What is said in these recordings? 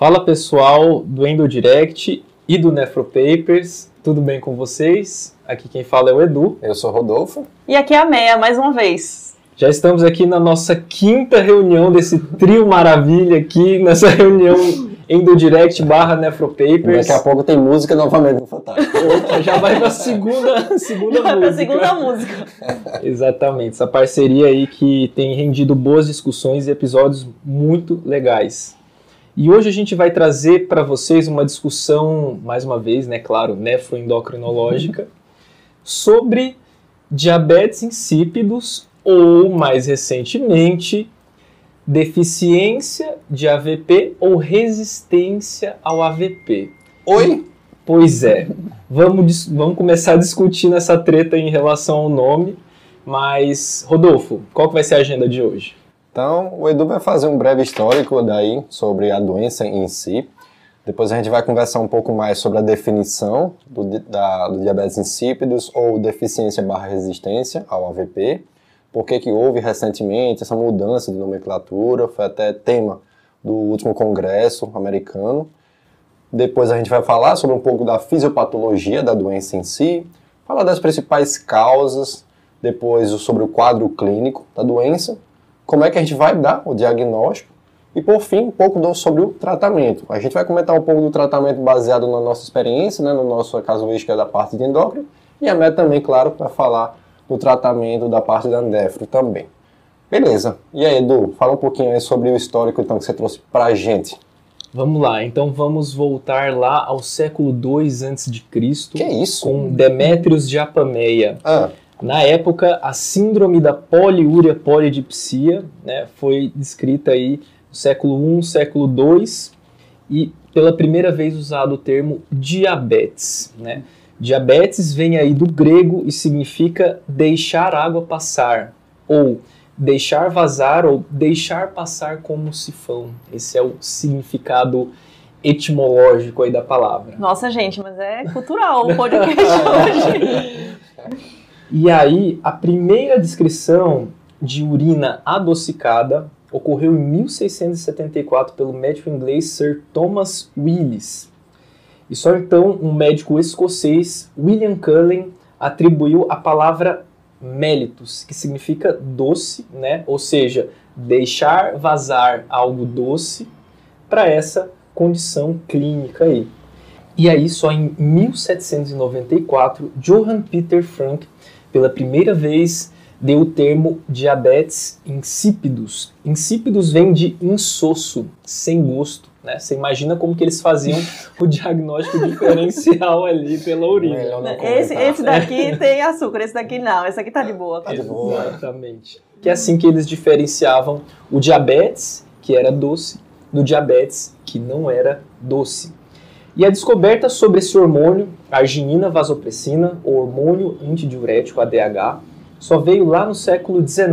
Fala pessoal do EndoDirect e do NephroPapers, tudo bem com vocês? Aqui quem fala é o Edu. Eu sou o Rodolfo. E aqui é a Meia, mais uma vez. Já estamos aqui na nossa quinta reunião desse trio maravilha aqui, nessa reunião EndoDirect / NephroPapers. Daqui a pouco tem música novamente no Fantástico. Já vai para a segunda música. A segunda música. Exatamente, essa parceria aí que tem rendido boas discussões e episódios muito legais. E hoje a gente vai trazer para vocês uma discussão, mais uma vez, né, claro, nefroendocrinológica, sobre diabetes insípidos ou, mais recentemente, deficiência de AVP ou resistência ao AVP. Oi? Pois é, vamos começar discutindo essa treta em relação ao nome, mas, Rodolfo, qual que vai ser a agenda de hoje? Então, o Edu vai fazer um breve histórico daí sobre a doença em si. Depois a gente vai conversar um pouco mais sobre a definição do diabetes insípidos ou deficiência / resistência ao AVP. Por que houve recentemente essa mudança de nomenclatura, foi até tema do último congresso americano. Depois a gente vai falar sobre um pouco da fisiopatologia da doença em si, falar das principais causas, depois sobre o quadro clínico da doença, como é que a gente vai dar o diagnóstico e, por fim, um pouco sobre o tratamento. A gente vai comentar um pouco do tratamento baseado na nossa experiência, né, no nosso casuística da parte de endócrino, e a Meta também, claro, para falar do tratamento da parte da nefro também. Beleza. E aí, Edu, fala um pouquinho aí sobre o histórico então, que você trouxe para a gente. Vamos lá, então vamos voltar lá ao século II a.C. Que é isso? Com Demétrios de Apameia. Na época, a síndrome da poliúria polidipsia, né, foi descrita aí no século I, século II, e pela primeira vez usado o termo diabetes, né? Diabetes vem aí do grego e significa deixar água passar, ou deixar vazar, ou deixar passar como sifão. Esse é o significado etimológico aí da palavra. Nossa, gente, mas é cultural o podcast hoje. E aí, a primeira descrição de urina adocicada ocorreu em 1674 pelo médico inglês Sir Thomas Willis. E só então um médico escocês, William Cullen, atribuiu a palavra mellitus, que significa doce, né? Ou seja, deixar vazar algo doce, para essa condição clínica aí. E aí, só em 1794, Johann Peter Frank, pela primeira vez, deu o termo diabetes insípidos. Insípidos vem de insosso, sem gosto, né? Você imagina como que eles faziam o diagnóstico diferencial ali pela urina. Esse daqui tem açúcar, esse daqui não, esse aqui tá de boa. Tá de boa. Exatamente. Que é assim que eles diferenciavam o diabetes, que era doce, do diabetes, que não era doce. E a descoberta sobre esse hormônio, arginina vasopressina, o hormônio antidiurético ADH, só veio lá no século XIX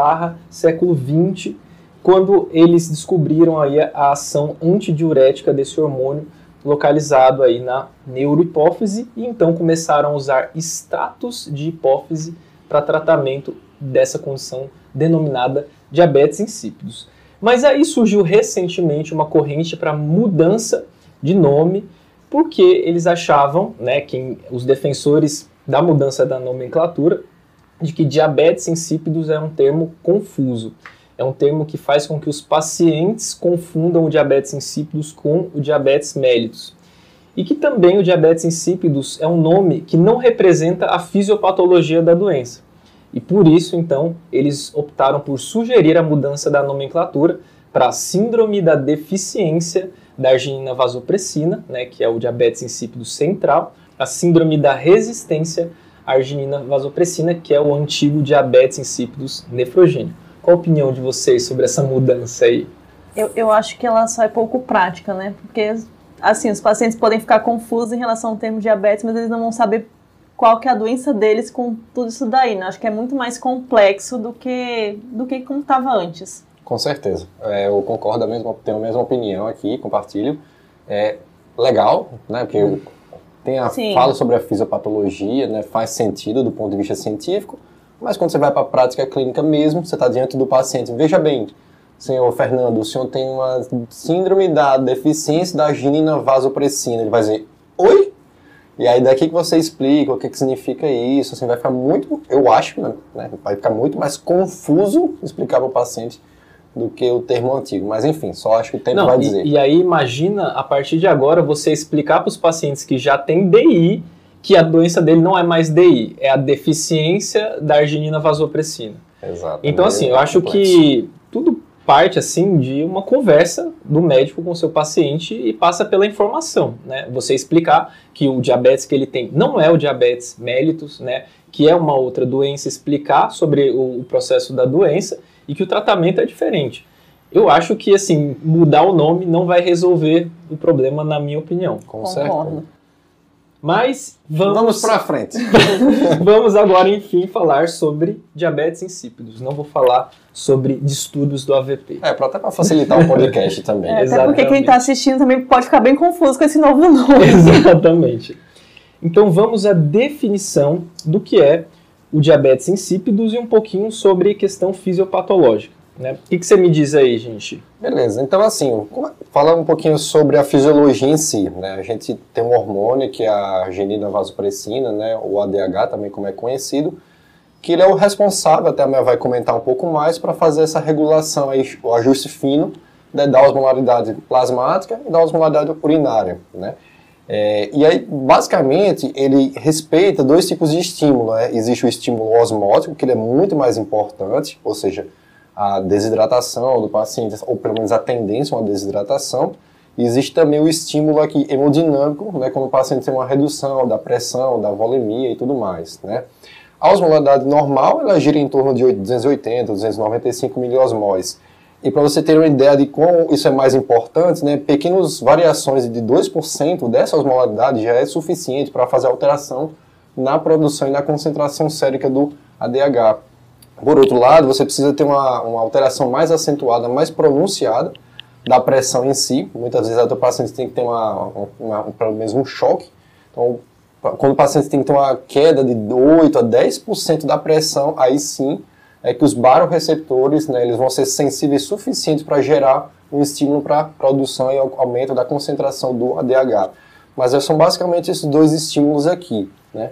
/ século XX, quando eles descobriram aí a ação antidiurética desse hormônio localizado aí na neurohipófise e então começaram a usar extratos de hipófise para tratamento dessa condição denominada diabetes insípidos. Mas aí surgiu recentemente uma corrente para mudança de nome, porque eles achavam, né, que os defensores da mudança da nomenclatura, de que diabetes insípidos é um termo confuso. É um termo que faz com que os pacientes confundam o diabetes insípidos com o diabetes mellitus. E que também o diabetes insípidos é um nome que não representa a fisiopatologia da doença. E por isso, então, eles optaram por sugerir a mudança da nomenclatura para a síndrome da deficiência da arginina vasopressina, né, que é o diabetes insípido central, a síndrome da resistência à arginina vasopressina, que é o antigo diabetes insípidos nefrogênico. Qual a opinião de vocês sobre essa mudança aí? Eu acho que ela só é pouco prática, né? Porque, assim, os pacientes podem ficar confusos em relação ao termo diabetes, mas eles não vão saber qual que é a doença deles com tudo isso daí, né? Acho que é muito mais complexo do que como estava antes. Com certeza. Eu concordo, tenho a mesma opinião aqui, compartilho. É legal, né? Porque fala sobre a fisiopatologia, né? Faz sentido do ponto de vista científico, mas quando você vai para a prática clínica mesmo, você está diante do paciente. Veja bem, senhor Fernando, o senhor tem uma síndrome da deficiência da arginina vasopressina. Ele vai dizer, oi? E aí daqui que você explica o que significa isso, assim, vai ficar muito, eu acho, né, vai ficar muito mais confuso explicar para o paciente do que o termo antigo. Mas enfim, só acho que o tempo vai dizer. E aí imagina, a partir de agora, você explicar para os pacientes que já têm DI, que a doença dele não é mais DI, é a deficiência da arginina vasopressina. Exato. Então assim, eu acho que tudo parte assim de uma conversa do médico com o seu paciente e passa pela informação, né? Você explicar que o diabetes que ele tem não é o diabetes mellitus, né? Que é uma outra doença, explicar sobre o processo da doença e que o tratamento é diferente. Eu acho que assim, mudar o nome não vai resolver o problema, na minha opinião. Com certeza. Mas vamos para frente. Vamos agora, enfim, falar sobre diabetes insípidos. Não vou falar sobre distúrbios do AVP. Até para facilitar o podcast também. Até porque quem está assistindo também pode ficar bem confuso com esse novo nome. Exatamente. Então vamos à definição do que é o diabetes insípidos e um pouquinho sobre questão fisiopatológica. Né? O que você me diz aí, gente? Beleza, então assim, falando um pouquinho sobre a fisiologia em si, né? A gente tem um hormônio que é a arginina vasopressina, né? O ADH também como é conhecido, que ele é o responsável, até a minha vai comentar um pouco mais, para fazer essa regulação, aí, o ajuste fino, né, da osmolaridade plasmática e da osmolaridade urinária, né? E aí, basicamente, ele respeita dois tipos de estímulo, né? Existe o estímulo osmótico, que ele é muito mais importante, ou seja, a desidratação do paciente, ou pelo menos a tendência a uma desidratação. E existe também o estímulo aqui hemodinâmico, né, quando o paciente tem uma redução da pressão, da volemia e tudo mais, né. A osmolaridade normal, ela gira em torno de 280, 295 miliosmóis. E para você ter uma ideia de como isso é mais importante, né, pequenas variações de 2% dessa osmolaridade já é suficiente para fazer alteração na produção e na concentração sérica do ADH. Por outro lado, você precisa ter uma alteração mais acentuada, mais pronunciada da pressão em si. Muitas vezes o paciente tem que ter pelo menos um choque. Então, quando o paciente tem que ter uma queda de 8 a 10% da pressão, aí sim é que os baroreceptores, né, eles vão ser sensíveis suficientes para gerar um estímulo para a produção e aumento da concentração do ADH. Mas são basicamente esses dois estímulos aqui, né?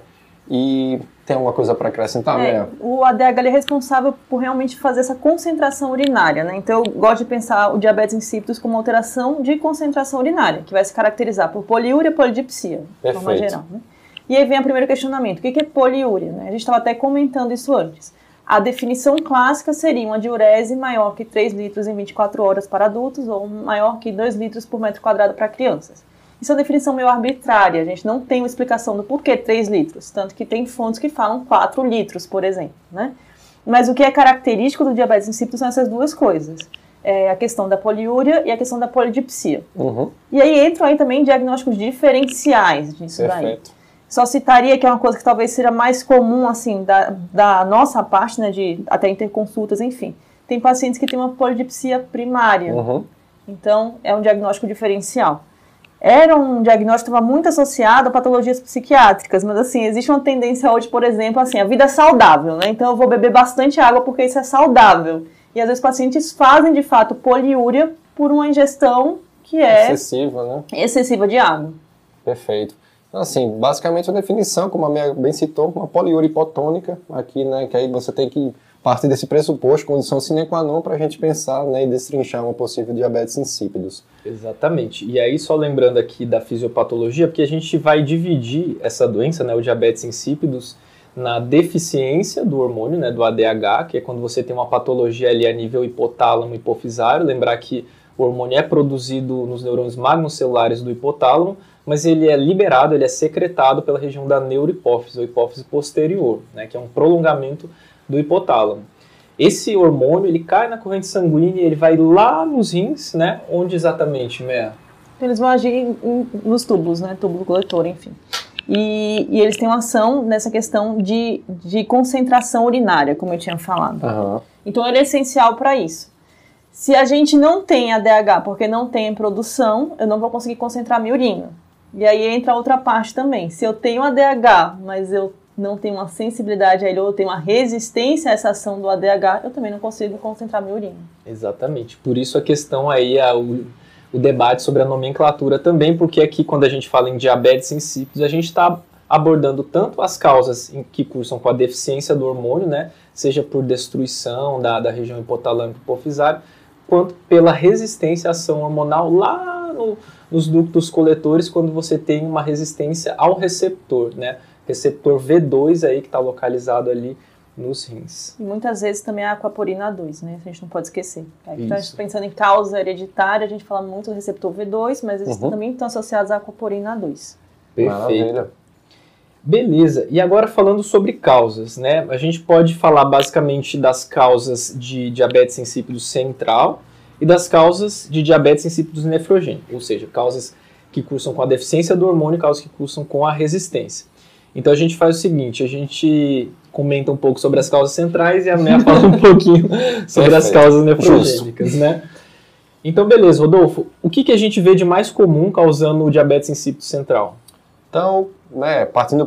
E tem alguma coisa para acrescentar, né? O ADH ele é responsável por realmente fazer essa concentração urinária, né? Então eu gosto de pensar o diabetes insípidos como uma alteração de concentração urinária, que vai se caracterizar por poliúria e polidipsia, de forma geral, né? E aí vem o primeiro questionamento, o que é poliúria, né? A gente estava até comentando isso antes. A definição clássica seria uma diurese maior que 3 litros em 24 horas para adultos ou maior que 2 litros por metro quadrado para crianças. Isso é uma definição meio arbitrária, a gente não tem uma explicação do porquê 3 litros, tanto que tem fontes que falam 4 litros, por exemplo, né? Mas o que é característico do diabetes insípido são essas duas coisas, a questão da poliúria e a questão da polidipsia. Uhum. E aí entram aí também diagnósticos diferenciais disso daí. Perfeito. Só citaria que é uma coisa que talvez seja mais comum, assim, da nossa parte, né, de até interconsultas, enfim. Tem pacientes que têm uma polidipsia primária, então é um diagnóstico diferencial. Era um diagnóstico que estava muito associado a patologias psiquiátricas, mas assim, existe uma tendência hoje, por exemplo, assim, a vida é saudável, né? Então eu vou beber bastante água porque isso é saudável. E às vezes pacientes fazem, de fato, poliúria por uma ingestão que é excessiva, né? Excessiva de água. Perfeito. Então, assim, basicamente a definição, como a minha bem citou, uma poliúria hipotônica aqui, né? Que aí você tem que partir desse pressuposto, condição sine qua non, para a gente pensar, né, e destrinchar uma possível diabetes insípidos. Exatamente. E aí, só lembrando aqui da fisiopatologia, porque a gente vai dividir essa doença, né, o diabetes insípidos, na deficiência do hormônio, né, do ADH, que é quando você tem uma patologia ali a nível hipotálamo hipofisário. Lembrar que o hormônio é produzido nos neurônios magnocelulares do hipotálamo, mas ele é liberado, ele é secretado pela região da neurohipófise, ou hipófise posterior, né, que é um prolongamento do hipotálamo. Esse hormônio, ele cai na corrente sanguínea e ele vai lá nos rins, né? Onde exatamente, Mea? Eles vão agir nos túbulos, né? Túbulo coletor, enfim. E eles têm uma ação nessa questão de concentração urinária, como eu tinha falado. Uhum. Então, ele é essencial para isso. Se a gente não tem ADH porque não tem produção, eu não vou conseguir concentrar minha urina. E aí entra outra parte também. Se eu tenho ADH, mas eu não tenho uma sensibilidade a ele, ou eu tenho uma resistência a essa ação do ADH, eu também não consigo concentrar minha urina. Exatamente. Por isso a questão aí, o debate sobre a nomenclatura também, porque aqui quando a gente fala em diabetes insípidos, a gente está abordando tanto as causas que cursam com a deficiência do hormônio, né, seja por destruição da região hipotalâmica hipofisária, quanto pela resistência à ação hormonal lá nos ductos coletores, quando você tem uma resistência ao receptor, né, receptor V2 aí que está localizado ali nos rins. E muitas vezes também a aquaporina A2, né? A gente não pode esquecer. Aí tá pensando em causa hereditária, a gente fala muito do receptor V2, mas eles também estão associados à aquaporina A2. Perfeito. Maravilha. Beleza. E agora falando sobre causas, né? A gente pode falar basicamente das causas de diabetes insípido central e das causas de diabetes insípidos nefrogênico, ou seja, causas que cursam com a deficiência do hormônio e causas que cursam com a resistência. Então a gente faz o seguinte, a gente comenta um pouco sobre as causas centrais e a Mea fala um pouquinho sobre as causas nefrogênicas, né? Então beleza, Rodolfo, o que a gente vê de mais comum causando o diabetes insípido central? Então, né, partindo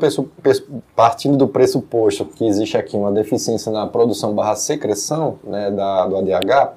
do pressuposto que existe aqui uma deficiência na produção / secreção, né, do ADH,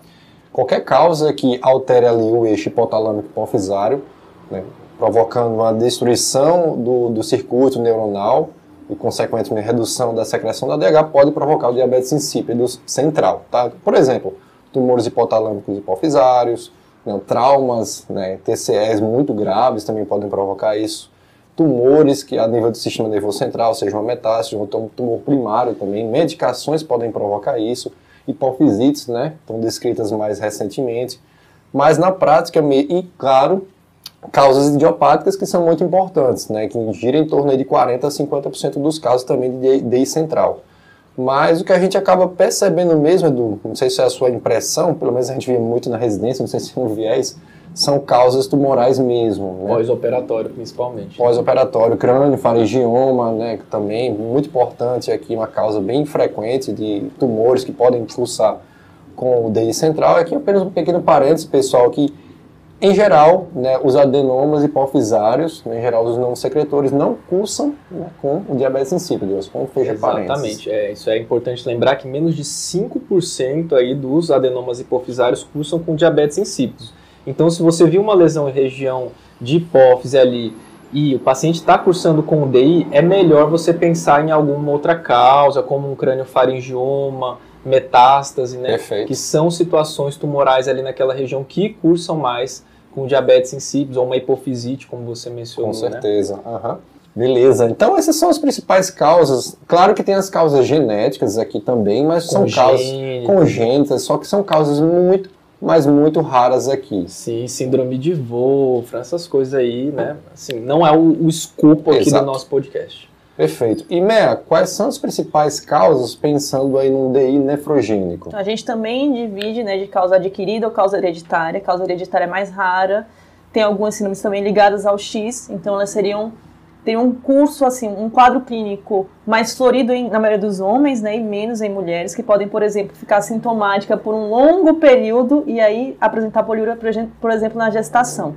qualquer causa que altere ali o eixo hipotalâmico hipofisário, né, provocando uma destruição do circuito neuronal e, consequentemente, redução da secreção do ADH, pode provocar o diabetes insípido central. Tá? Por exemplo, tumores hipotalâmicos hipofisários, né, traumas, né, TCEs muito graves também podem provocar isso. Tumores que a nível do sistema nervoso central, seja uma metástase, um tumor primário também, medicações podem provocar isso, hipofisites, né, estão descritas mais recentemente, mas na prática, e claro, causas idiopáticas que são muito importantes, né, que giram em torno de 40% a 50% dos casos também de DI central. Mas o que a gente acaba percebendo mesmo, Edu, não sei se é a sua impressão, pelo menos a gente vê muito na residência, não sei se é um viés, são causas tumorais mesmo. Né? Pós-operatório, principalmente. Pós-operatório, crânio, faringioma, né, também muito importante aqui, uma causa bem frequente de tumores que podem cursar com o DI central. Aqui apenas um pequeno parênteses, pessoal, que em geral, né, os adenomas hipofisários, né, em geral os não secretores, não cursam, né, com o diabetes insípido, com fecha parênteses. Exatamente, isso é importante lembrar que menos de 5% aí dos adenomas hipofisários cursam com diabetes insípidos. Então, se você viu uma lesão em região de hipófise ali e o paciente está cursando com o DI, é melhor você pensar em alguma outra causa, como um crâniofaringioma, metástase, né? Perfeito. Que são situações tumorais ali naquela região que cursam mais com diabetes insípidos ou uma hipofisite, como você mencionou. Com certeza. Né? Beleza. Então, essas são as principais causas. Claro que tem as causas genéticas aqui também, mas são causas congênitas, só que são causas muito raras aqui. Sim, síndrome de Wolfram, essas coisas aí, né? Assim, não é o escopo aqui do nosso podcast. Perfeito. E, Mea, quais são as principais causas pensando aí num DI nefrogênico? Então, a gente também divide, né, de causa adquirida ou causa hereditária. A causa hereditária é mais rara. Tem algumas síndromes também ligadas ao X, então elas teriam um curso, assim, um quadro clínico mais florido na maioria dos homens, né, e menos em mulheres, que podem, por exemplo, ficar sintomática por um longo período e aí apresentar poliúria, por exemplo, na gestação.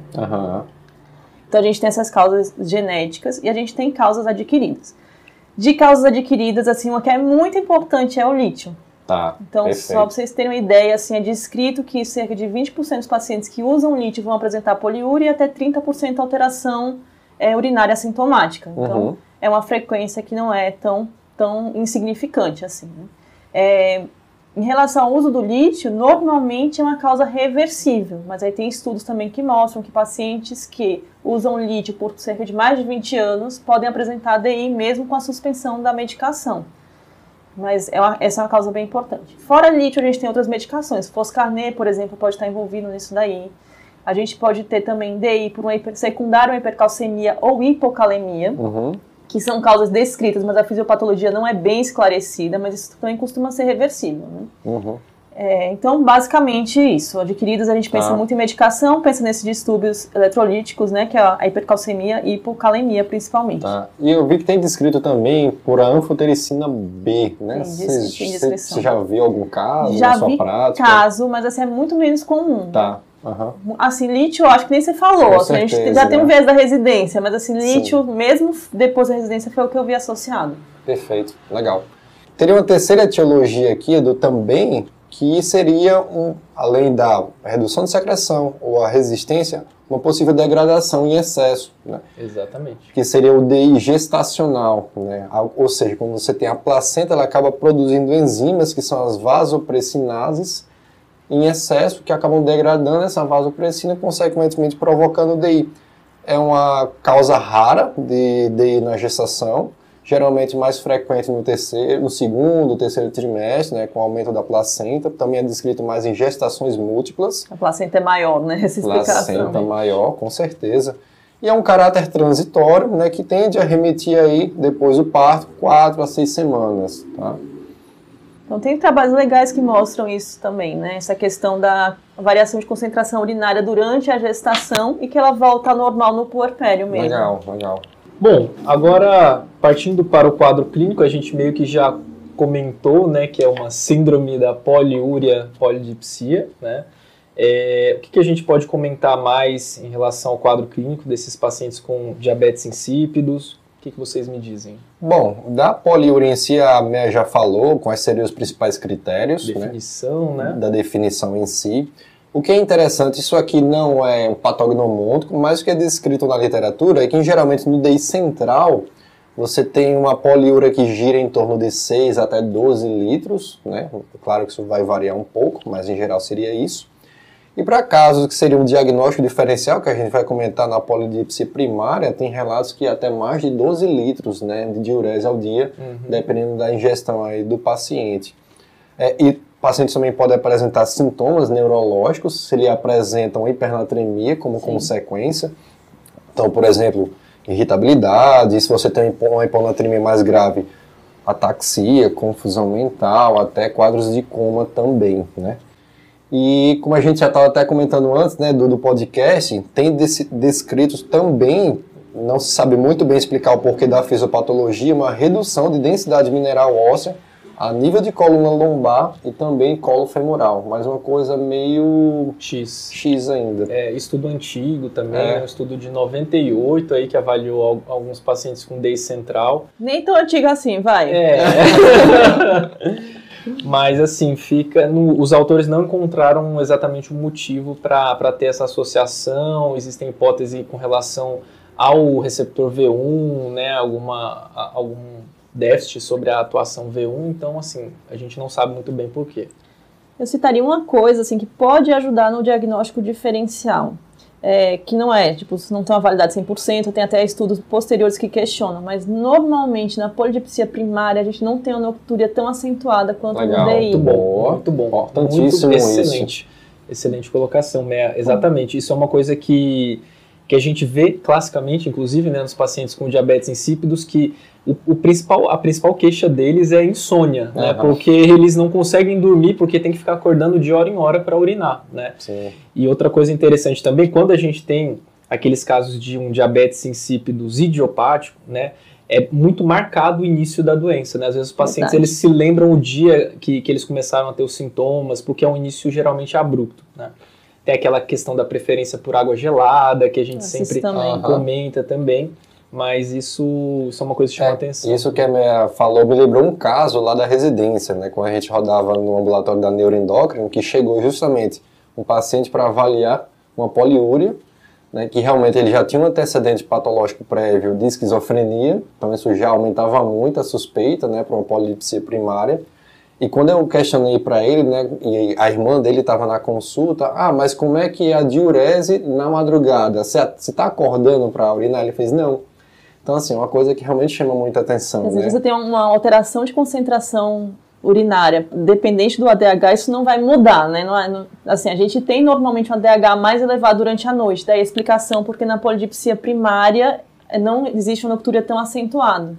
Então a gente tem essas causas genéticas e a gente tem causas adquiridas. De causas adquiridas, assim, uma que é muito importante é o lítio. Tá, então, perfeito. Só para vocês terem uma ideia, assim, é descrito que cerca de 20% dos pacientes que usam lítio vão apresentar poliúria e até 30% alteração urinária assintomática. Então, é uma frequência que não é tão insignificante assim. Né? Em relação ao uso do lítio, normalmente é uma causa reversível, mas aí tem estudos também que mostram que pacientes que usam lítio por cerca de mais de 20 anos podem apresentar DI mesmo com a suspensão da medicação. Mas essa é uma causa bem importante. Fora lítio, a gente tem outras medicações. Foscarnet, por exemplo, pode estar envolvido nisso daí. A gente pode ter também DI por uma secundária, uma hipercalcemia ou hipocalemia, que são causas descritas, mas a fisiopatologia não é bem esclarecida, mas isso também costuma ser reversível. Né? Então, basicamente isso. Adquiridas, a gente pensa muito em medicação, pensa nesses distúrbios eletrolíticos, né, que é a hipercalcemia e hipocalemia, principalmente. E eu vi que tem descrito também por a anfotericina B, né? Você já viu algum caso na sua prática? Já vi caso, mas assim, é muito menos comum. Tá. Assim, lítio, eu acho que nem você falou. Assim, a gente já tem um viés da residência, mas assim, lítio, mesmo depois da residência, foi o que eu vi associado. Perfeito, legal. Teria uma terceira etiologia aqui, Edu, também, que seria, além da redução de secreção ou a resistência, uma possível degradação em excesso, né? Exatamente. Que seria o DI gestacional, né? Ou seja, quando você tem a placenta, ela acaba produzindo enzimas, que são as vasopressinases, em excesso, que acabam degradando essa vasopressina, consequentemente provocando DI. É uma causa rara de DI na gestação, geralmente mais frequente no segundo, terceiro trimestre, né, com o aumento da placenta. Também é descrito mais em gestações múltiplas. A placenta é maior, né? Essa explicação. Placenta maior, com certeza. E é um caráter transitório, né, que tende a remitir aí, depois do parto, 4 a 6 semanas, tá? Então tem trabalhos legais que mostram isso também, né? Essa questão da variação de concentração urinária durante a gestação e que ela volta ao normal no puerpério mesmo. Legal, legal. Bom, agora partindo para o quadro clínico, a gente meio que já comentou, né, que é uma síndrome da poliúria polidipsia, né? O que a gente pode comentar mais em relação ao quadro clínico desses pacientes com diabetes insípidos? O que vocês me dizem? Bom, da poliúria em si, a Mea já falou quais seriam os principais critérios, definição, né? Da definição em si. O que é interessante, isso aqui não é um patognomônico, mas o que é descrito na literatura é que, geralmente, no DI central, você tem uma poliúria que gira em torno de 6 até 12 litros, né? Claro que isso vai variar um pouco, mas em geral seria isso. E para casos que seria um diagnóstico diferencial, que a gente vai comentar na polidipsia primária, tem relatos que até mais de 12 litros, né, de diurese ao dia, dependendo da ingestão aí do paciente. E pacientes também podem apresentar sintomas neurológicos, se ele apresentam hipernatremia como consequência. Então, por exemplo, irritabilidade, se você tem uma hiponatremia mais grave, ataxia, confusão mental, até quadros de coma também, né? E como a gente já estava até comentando antes, né, do podcast, tem descritos também, não se sabe muito bem explicar o porquê da fisiopatologia, uma redução de densidade mineral óssea a nível de coluna lombar e também colo femoral, mas uma coisa meio X ainda. Estudo antigo também, um estudo de 98 aí que avaliou alguns pacientes com DI central. Nem tão antigo assim, vai. Mas assim, os autores não encontraram exatamente o motivo para ter essa associação. Existem hipóteses com relação ao receptor V1, né, algum déficit sobre a atuação V1, então assim, a gente não sabe muito bem por quê. Eu citaria uma coisa assim, que pode ajudar no diagnóstico diferencial, que não não tem uma validade 100%, tem até estudos posteriores que questionam, mas normalmente na polidipsia primária a gente não tem uma noctúria tão acentuada quanto no DI. Muito bom. Importantíssimo, excelente. Excelente colocação, Mea. Exatamente. Isso é uma coisa que a gente vê classicamente, inclusive, né, nos pacientes com diabetes insípidos, que a principal queixa deles é a insônia, né? Porque eles não conseguem dormir porque tem que ficar acordando de hora em hora para urinar, né? Sim. E outra coisa interessante também, quando a gente tem aqueles casos de um diabetes insípidos idiopático, né? É muito marcado o início da doença, né? Às vezes os pacientes eles se lembram o dia que eles começaram a ter os sintomas, porque é um início geralmente abrupto, né? Tem aquela questão da preferência por água gelada, que a gente sempre comenta também. Mas isso é uma coisa que chama atenção. Isso que a Mea falou me lembrou um caso lá da residência, né? Quando a gente rodava no ambulatório da neuroendócrina, que chegou justamente um paciente para avaliar uma poliúria, né? Que realmente ele já tinha um antecedente patológico prévio de esquizofrenia, então isso já aumentava muito a suspeita, né, para uma polidipsia primária. E quando eu questionei para ele, né, e a irmã dele estava na consulta, mas como é que é a diurese na madrugada? Você está acordando para urinar? Ele fez, não. Então, assim, é uma coisa que realmente chama muita atenção. Às vezes você tem uma alteração de concentração urinária, dependente do ADH, isso não vai mudar, né? Assim, a gente tem normalmente um ADH mais elevado durante a noite, daí a explicação porque na polidipsia primária não existe uma noctúria tão acentuada.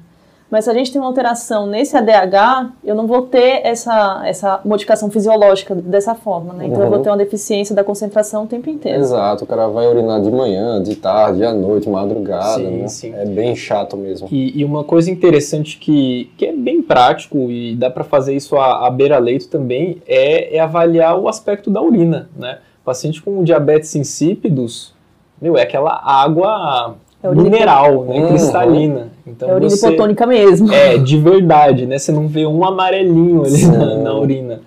Mas se a gente tem uma alteração nesse ADH, eu não vou ter essa modificação fisiológica dessa forma, né? Então eu vou ter uma deficiência da concentração o tempo inteiro. Exato, o cara vai urinar de manhã, de tarde, à noite, madrugada, sim, né? Sim. É bem chato mesmo. E uma coisa interessante que é bem prático e dá para fazer isso à beira-leito também é avaliar o aspecto da urina, né? O paciente com diabetes insípidos, é aquela água mineral, né, cristalina. Então é urina hipotônica mesmo. É, de verdade, né? Você não vê um amarelinho ali na urina.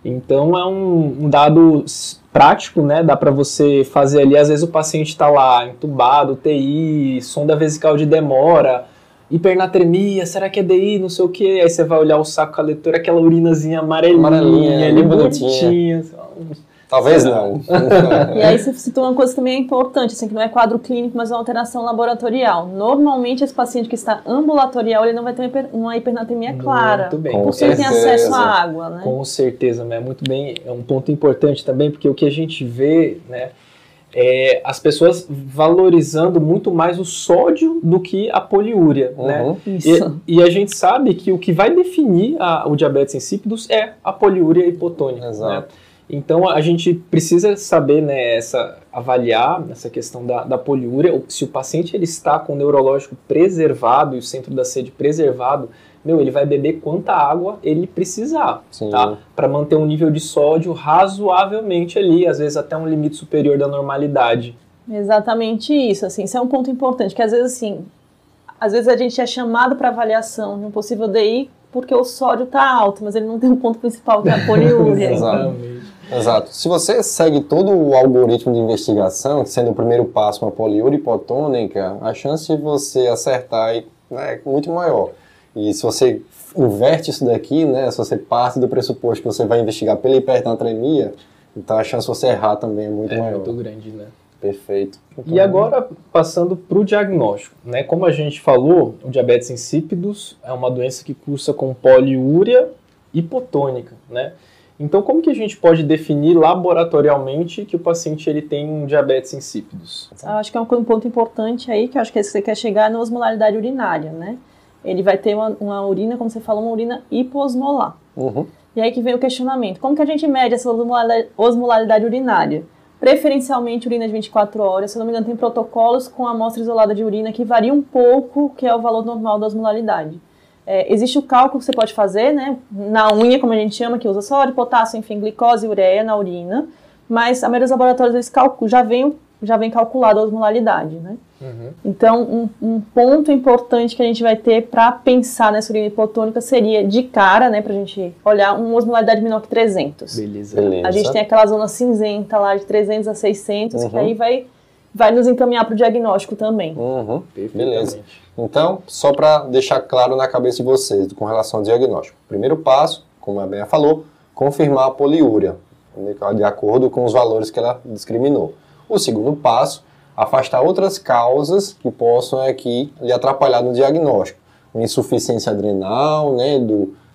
Então é um dado prático, né? Dá para você fazer ali, às vezes o paciente está lá entubado, UTI, sonda vesical de demora, hipernatremia, será que é DI, não sei o que, aí você vai olhar o saco coletor, aquela urinazinha amarelinha ali, bonitinha. Talvez não. E aí você citou uma coisa que também é importante, assim, que não é quadro clínico, mas é uma alteração laboratorial. Normalmente esse paciente que está ambulatorial, ele não vai ter uma hipernatremia clara. Muito bem. Porque ele tem acesso à água, né? Com certeza, né? Muito bem. É um ponto importante também, porque o que a gente vê, né, é as pessoas valorizando muito mais o sódio do que a poliúria, né? Isso. E a gente sabe que o que vai definir o diabetes insípidos é a poliúria hipotônica. Exato. Né? Então a gente precisa saber, né, avaliar essa questão da poliúria, se o paciente ele está com o neurológico preservado e o centro da sede preservado, ele vai beber quanta água ele precisar, tá? Para manter um nível de sódio razoavelmente ali, às vezes até um limite superior da normalidade. Exatamente isso, assim, isso é um ponto importante, que às vezes a gente é chamado para avaliação de um possível DI porque o sódio está alto, mas ele não tem um ponto principal que é a poliúria. Exato. Se você segue todo o algoritmo de investigação, sendo o primeiro passo uma poliúria hipotônica, a chance de você acertar é muito maior. E se você inverte isso daqui, né, se você parte do pressuposto que você vai investigar pela hipernatremia, então a chance de você errar também é muito maior. É muito grande, né? Perfeito. E agora, passando para o diagnóstico, né? Como a gente falou, o diabetes insípidos é uma doença que cursa com poliúria hipotônica, né? Então, como que a gente pode definir laboratorialmente que o paciente ele tem um diabetes insípidos? Acho que é um ponto importante aí, que eu acho que você quer chegar na osmolaridade urinária, né? Ele vai ter uma urina, como você falou, uma urina hiposmolar. E aí que vem o questionamento. Como que a gente mede essa osmolaridade urinária? Preferencialmente urina de 24 horas, se não me engano tem protocolos com amostra isolada de urina que varia um pouco, que é o valor normal da osmolaridade. Existe o cálculo que você pode fazer, né, na unha, como a gente chama, que usa sódio, potássio, enfim, glicose e ureia na urina, mas a maioria dos laboratórios eles já vem calculada a osmolaridade, né? Então, um ponto importante que a gente vai ter para pensar nessa urina hipotônica seria, de cara, né, pra gente olhar uma osmolaridade menor que 300. Beleza. A gente tem aquela zona cinzenta lá de 300 a 600, que aí vai nos encaminhar para o diagnóstico também. Beleza. Então, só para deixar claro na cabeça de vocês com relação ao diagnóstico. Primeiro passo, como a Benha falou, confirmar a poliúria, de acordo com os valores que ela discriminou. O segundo passo, afastar outras causas que possam aqui lhe atrapalhar no diagnóstico. Uma insuficiência adrenal, né,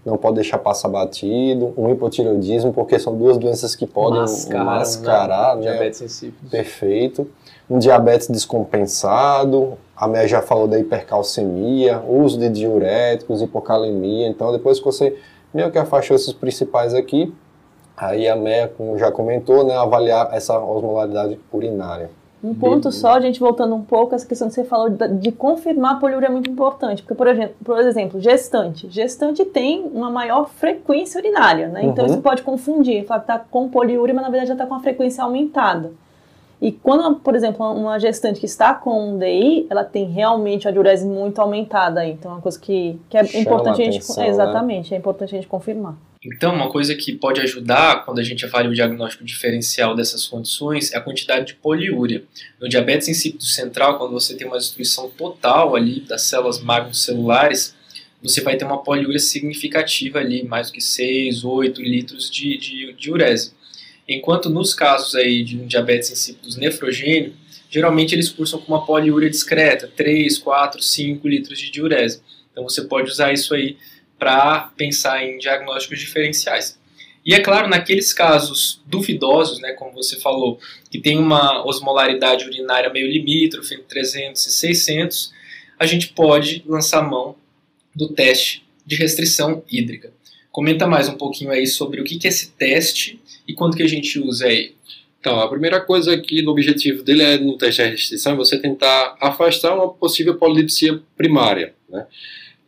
não pode deixar passar batido, um hipotireoidismo, porque são duas doenças que podem mascarar, né? Diabetes insípidos. Perfeito. Um diabetes descompensado, a Meia já falou da hipercalcemia, uso de diuréticos, hipocalemia. Então, depois que você meio que afastou esses principais aqui, aí a Meia, como já comentou, né, avaliar essa osmolaridade urinária. Um ponto só, a gente voltando um pouco, essa questão que você falou de confirmar a poliúria é muito importante, porque, por exemplo, gestante tem uma maior frequência urinária, né? Então isso pode confundir, falar que está com poliúria, mas na verdade já está com a frequência aumentada. E quando, por exemplo, uma gestante que está com um DI, ela tem realmente a diurese muito aumentada aí, então é uma coisa que é importante a gente... Exatamente, né? É importante a gente confirmar. Então, uma coisa que pode ajudar quando a gente avalia o diagnóstico diferencial dessas condições é a quantidade de poliúria. No diabetes insípido central, quando você tem uma destruição total ali das células magnocelulares, você vai ter uma poliúria significativa ali, mais do que 6, 8 litros de urese. Enquanto nos casos aí de um diabetes insípidos nefrogênio, geralmente eles cursam com uma poliúria discreta, 3, 4, 5 litros de diurese. Então você pode usar isso aí para pensar em diagnósticos diferenciais. E é claro, naqueles casos duvidosos, né, como você falou, que tem uma osmolaridade urinária meio limítrofe, entre 300 e 600, a gente pode lançar mão do teste de restrição hídrica. Comenta mais um pouquinho aí sobre o que é esse teste e quando que a gente usa ele. Então, a primeira coisa aqui, o objetivo dele é, no teste de restrição, é você tentar afastar uma possível polidipsia primária, né?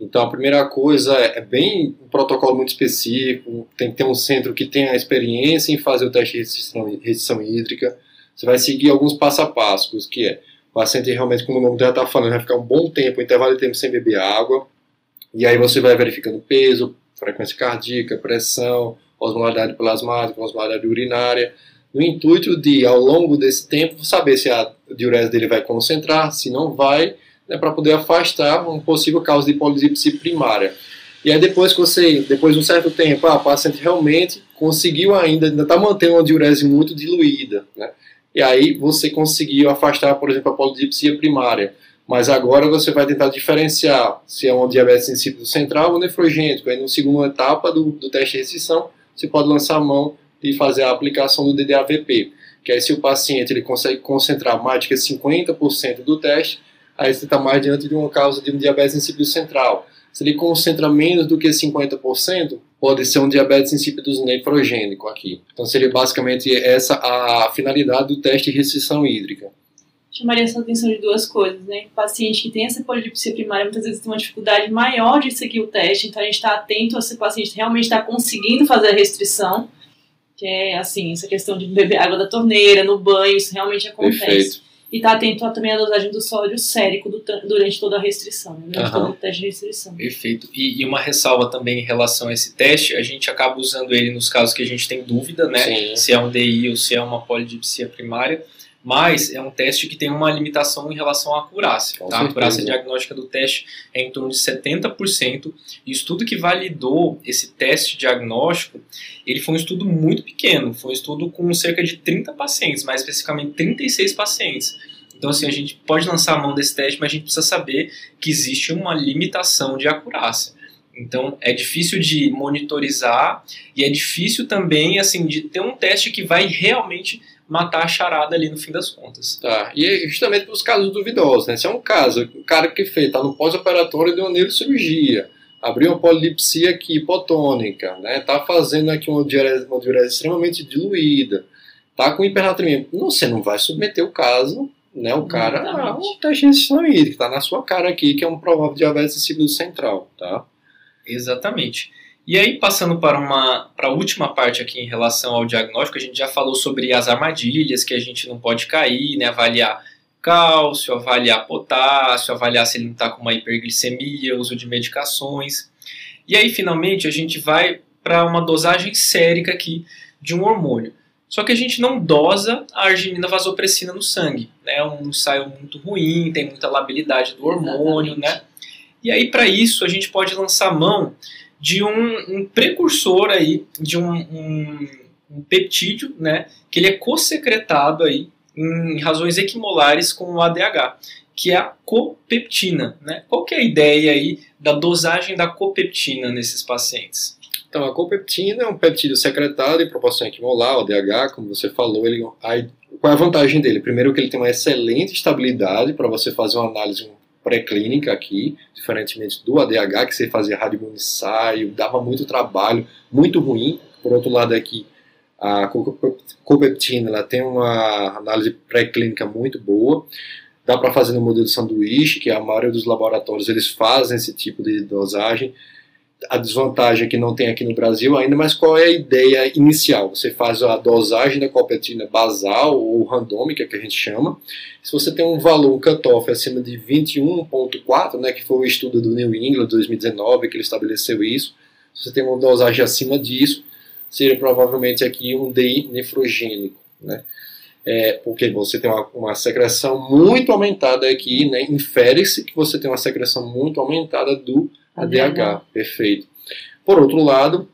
Então, a primeira coisa é bem um protocolo muito específico, tem que ter um centro que tenha experiência em fazer o teste de restrição hídrica. Você vai seguir alguns passo a passo, que é O paciente realmente, como o nome já está falando, vai ficar um bom tempo, um intervalo de tempo sem beber água. E aí você vai verificando peso, frequência cardíaca, pressão, osmolaridade plasmática, osmolaridade urinária, no intuito de, ao longo desse tempo, saber se a diurese dele vai concentrar, se não vai, né, para poder afastar uma possível causa de polidipsia primária. E aí depois de um certo tempo, o paciente realmente conseguiu ainda está mantendo uma diurese muito diluída, né? E aí você conseguiu afastar, por exemplo, a polidipsia primária. Mas agora você vai tentar diferenciar se é um diabetes insípido central ou nefrogênico. Aí, na segunda etapa do teste de restrição, você pode lançar a mão e fazer a aplicação do DDAVP. Que aí, se o paciente ele consegue concentrar mais de 50% do teste, aí você está mais diante de uma causa de um diabetes insípido central. Se ele concentra menos do que 50%, pode ser um diabetes insípido nefrogênico aqui. Então seria basicamente essa a finalidade do teste de restrição hídrica. Chamaria essa atenção de duas coisas, né? O paciente que tem essa polidipsia primária muitas vezes tem uma dificuldade maior de seguir o teste, então a gente está atento a se o paciente realmente está conseguindo fazer a restrição, que é assim, essa questão de beber água da torneira, no banho, isso realmente acontece. Perfeito. E está atento também à dosagem do sódio sérico durante toda a restrição, durante todo o teste de restrição. Perfeito. E uma ressalva também em relação a esse teste, a gente acaba usando ele nos casos que a gente tem dúvida, né? Sim. Se é um DI ou se é uma polidipsia primária, mas é um teste que tem uma limitação em relação à acurácia. Tá? A acurácia diagnóstica do teste é em torno de 70%, e o estudo que validou esse teste diagnóstico, ele foi um estudo muito pequeno, foi um estudo com cerca de 30 pacientes, mais especificamente 36 pacientes. Então, assim, a gente pode lançar a mão desse teste, mas a gente precisa saber que existe uma limitação de acurácia. Então, é difícil de monitorizar e é difícil também, assim, de ter um teste que vai realmente matar a charada ali no fim das contas. Tá, e é justamente para os casos duvidosos, né? Se é um caso, o cara que está no pós-operatório de uma neurocirurgia, abriu uma polidipsia aqui hipotônica, né? Tá fazendo aqui uma diurese extremamente diluída, tá com hipernatremia, você não vai submeter o caso, né? O cara a um teste de restrição hídrica, tá na sua cara aqui, que é um provável diabetes insípido central, tá? Exatamente. E aí, passando para a última parte aqui em relação ao diagnóstico, a gente já falou sobre as armadilhas que a gente não pode cair, né? Avaliar cálcio, avaliar potássio, avaliar se ele não está com uma hiperglicemia, uso de medicações. E aí, finalmente, a gente vai para uma dosagem sérica aqui de um hormônio. Só que a gente não dosa a arginina vasopressina no sangue, né? É um ensaio muito ruim, tem muita labilidade do hormônio, né? E aí, para isso, a gente pode lançar mão de um precursor aí, de um peptídeo, né, que ele é co-secretado aí em razões equimolares com o ADH, que é a copeptina, né? Qual que é a ideia aí da dosagem da copeptina nesses pacientes? Então, a copeptina é um peptídeo secretado em proporção equimolar, o ADH, como você falou, qual é a vantagem dele? Primeiro que ele tem uma excelente estabilidade para você fazer uma análise pré-clínica aqui, diferentemente do ADH, que você fazia radioensaio, dava muito trabalho, muito ruim. Por outro lado aqui, a copeptina ela tem uma análise pré-clínica muito boa, dá para fazer no modelo sanduíche, que a maioria dos laboratórios eles fazem esse tipo de dosagem. A desvantagem é que não tem aqui no Brasil ainda, mas qual é a ideia inicial? Você faz a dosagem da copeptina basal ou randômica, que a gente chama. Se você tem um valor, um cutoff acima de 21.4, né, que foi o estudo do New England 2019 que ele estabeleceu isso, se você tem uma dosagem acima disso, seria provavelmente aqui um DI nefrogênico, né? Porque você tem uma secreção muito aumentada aqui, né? Infere-se que você tem uma secreção muito aumentada do ADH, perfeito. Por outro lado,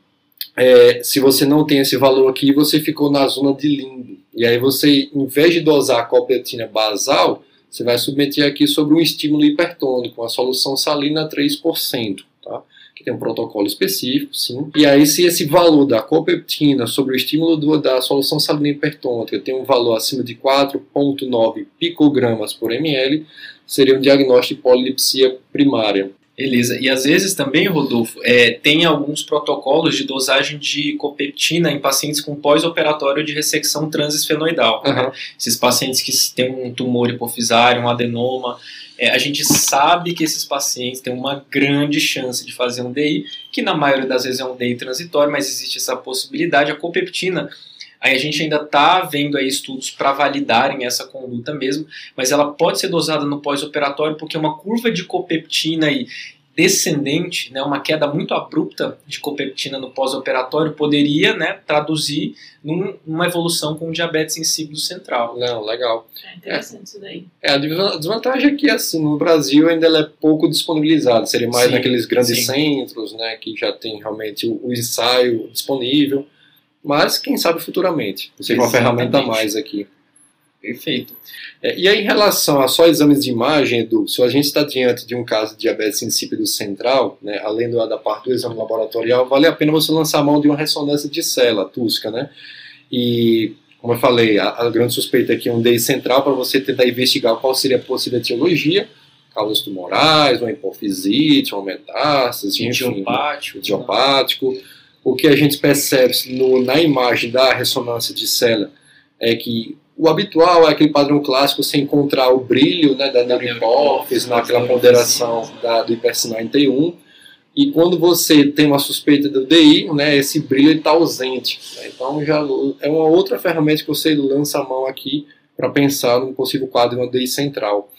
se você não tem esse valor aqui, você ficou na zona de limbo. E aí você, em vez de dosar a copeptina basal, você vai submeter aqui sobre um estímulo hipertônico, uma solução salina 3%, tá? Que tem um protocolo específico, sim. E aí, se esse valor da copeptina sobre o estímulo da solução salina hipertônica tem um valor acima de 4,9 picogramas por ml, seria um diagnóstico de polidipsia primária. Beleza. E às vezes também, Rodolfo, tem alguns protocolos de dosagem de copeptina em pacientes com pós-operatório de ressecção transesfenoidal. Né? Esses pacientes que têm um tumor hipofisário, um adenoma, a gente sabe que esses pacientes têm uma grande chance de fazer um DI, que na maioria das vezes é um DI transitório, mas existe essa possibilidade. A copeptina, Aí a gente ainda está vendo aí estudos para validarem essa conduta mesmo, mas ela pode ser dosada no pós-operatório porque uma curva de copeptina aí descendente, né, uma queda muito abrupta de copeptina no pós-operatório poderia, né, traduzir numa evolução com diabetes insípido central. Não, legal. É interessante isso daí. A desvantagem é que, assim, no Brasil ainda ela é pouco disponibilizada. Seria mais Sim, naqueles grandes sim. centros, né, que já tem realmente o ensaio disponível. Mas, quem sabe futuramente. Seria uma ferramenta a mais aqui. Perfeito. E aí, em relação a só exames de imagem, Edu, se a gente está diante de um caso de diabetes insípido central, né, além da parte do exame laboratorial, vale a pena você lançar a mão de uma ressonância de célula, TUSCA, né? E, como eu falei, a grande suspeita aqui é um DI central para você tentar investigar qual seria a possível etiologia, causas tumorais, uma hipofisite, uma metástase, enfim, idiopático. O que a gente percebe na imagem da ressonância de célula é que o habitual é aquele padrão clássico, você encontrar o brilho, né, da neurohipófise, naquela ponderação do hipersinal T1, e quando você tem uma suspeita do DI, né, esse brilho está ausente. Né, então já é uma outra ferramenta que você lança a mão aqui para pensar num possível quadro de uma DI central.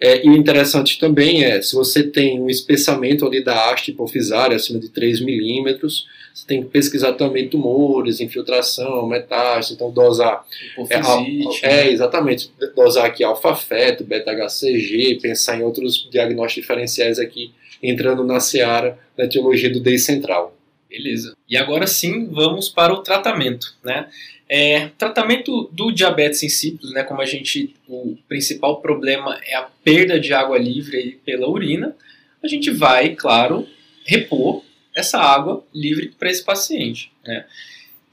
E o interessante também é, se você tem um espessamento ali da haste hipofisária acima de 3 milímetros, você tem que pesquisar também tumores, infiltração, metástase, então dosar. Hipofisite. Exatamente. Dosar aqui alfa-feto, beta-HCG, pensar em outros diagnósticos diferenciais aqui, entrando na seara da etiologia do DI central. Beleza. E agora sim, vamos para o tratamento, né? Tratamento do diabetes insípido, né? Como o principal problema é a perda de água livre aí pela urina, a gente vai, claro, repor essa água livre para esse paciente, né?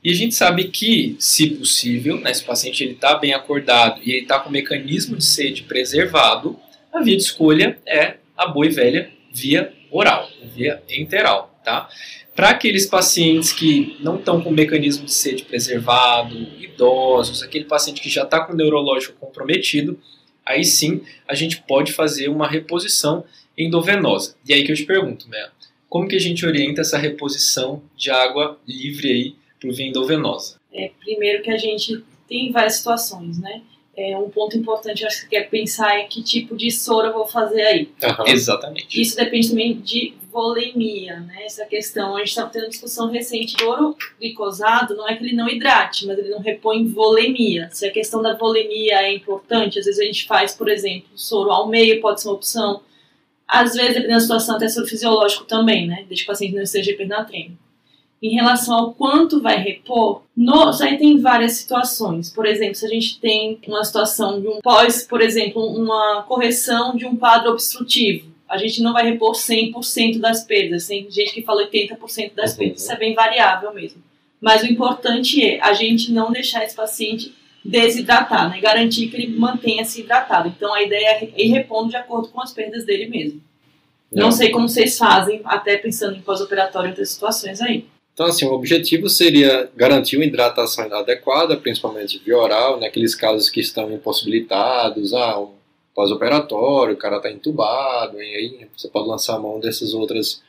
E a gente sabe que, se possível, né, se o paciente está bem acordado e ele está com o mecanismo de sede preservado, a via de escolha é a boa e velha via oral, via enteral, tá? Para aqueles pacientes que não estão com o mecanismo de sede preservado, idosos, aquele paciente que já está com o neurológico comprometido, aí sim a gente pode fazer uma reposição endovenosa. E aí que eu te pergunto, Mel, como que a gente orienta essa reposição de água livre aí por via endovenosa? Primeiro que a gente tem várias situações, né? Um ponto importante, acho que você quer pensar é que tipo de soro eu vou fazer aí. Uhum. Exatamente. Isso depende também de volemia, né? Essa questão, a gente está tendo uma discussão recente de ouro glicosado, não é que ele não hidrate, mas ele não repõe volemia. Se a questão da volemia é importante, às vezes a gente faz, por exemplo, soro ao meio pode ser uma opção. Às vezes, dependendo da situação, até soro fisiológico também, né? Desde que o paciente não esteja hipernatrêmico. Em relação ao quanto vai repor, aí tem várias situações. Por exemplo, se a gente tem uma situação de por exemplo, uma correção de um quadro obstrutivo, a gente não vai repor 100% das perdas. Tem gente que fala 80% das perdas. Isso é bem variável mesmo. Mas o importante é a gente não deixar esse paciente desidratar, né? Garantir que ele mantenha-se hidratado. Então, a ideia é ir repondo de acordo com as perdas dele mesmo. Não sei como vocês fazem, até pensando em pós-operatório em outras situações aí. Então, assim, o objetivo seria garantir uma hidratação adequada, principalmente via oral, naqueles casos que estão impossibilitados, um pós-operatório, o cara está entubado, e aí você pode lançar a mão dessas outras